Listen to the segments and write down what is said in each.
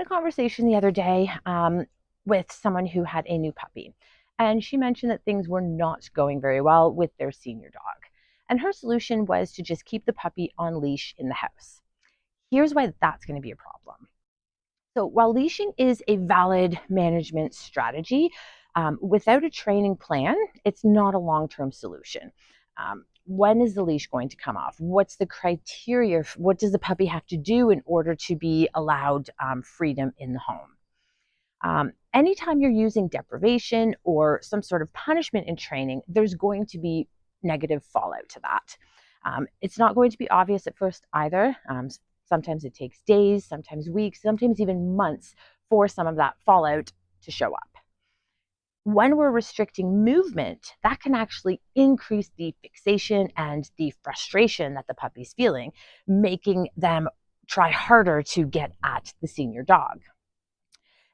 a conversation the other day with someone who had a new puppy, and she mentioned that things were not going very well with their senior dog. And her solution was to just keep the puppy on leash in the house. Here's why that's going to be a problem. So, while leashing is a valid management strategy, without a training plan, it's not a long term solution. When is the leash going to come off? What's the criteria? What does the puppy have to do in order to be allowed freedom in the home? Anytime you're using deprivation or some sort of punishment in training, there's going to be negative fallout to that. It's not going to be obvious at first either. Sometimes it takes days, sometimes weeks, sometimes even months for some of that fallout to show up. When we're restricting movement, that can actually increase the fixation and the frustration that the puppy's feeling, making them try harder to get at the senior dog.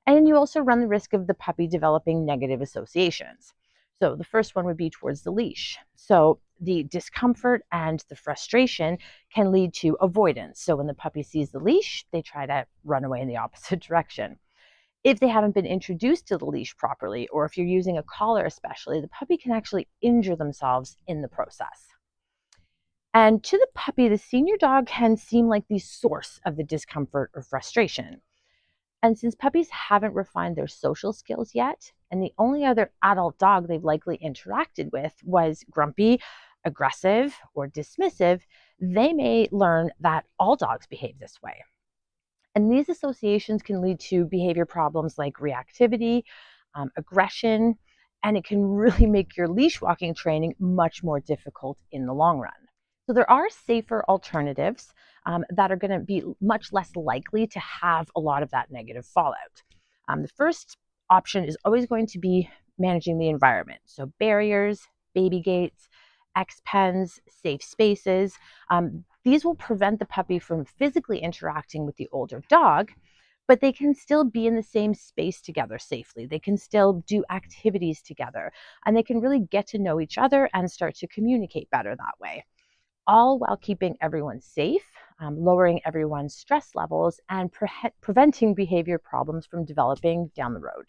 And you also run the risk of the puppy developing negative associations. So the first one would be towards the leash. So the discomfort and the frustration can lead to avoidance. So when the puppy sees the leash, they try to run away in the opposite direction. If they haven't been introduced to the leash properly, or if you're using a collar especially, the puppy can actually injure themselves in the process. And to the puppy, the senior dog can seem like the source of the discomfort or frustration. And since puppies haven't refined their social skills yet, and the only other adult dog they've likely interacted with was grumpy, aggressive, or dismissive, they may learn that all dogs behave this way. And these associations can lead to behavior problems like reactivity, aggression, and it can really make your leash walking training much more difficult in the long run. So there are safer alternatives that are going to be much less likely to have a lot of that negative fallout. The first option is always going to be managing the environment. So barriers, baby gates, X pens, safe spaces. These will prevent the puppy from physically interacting with the older dog, but they can still be in the same space together safely. They can still do activities together, and they can really get to know each other and start to communicate better that way, all while keeping everyone safe, lowering everyone's stress levels, and preventing behavior problems from developing down the road.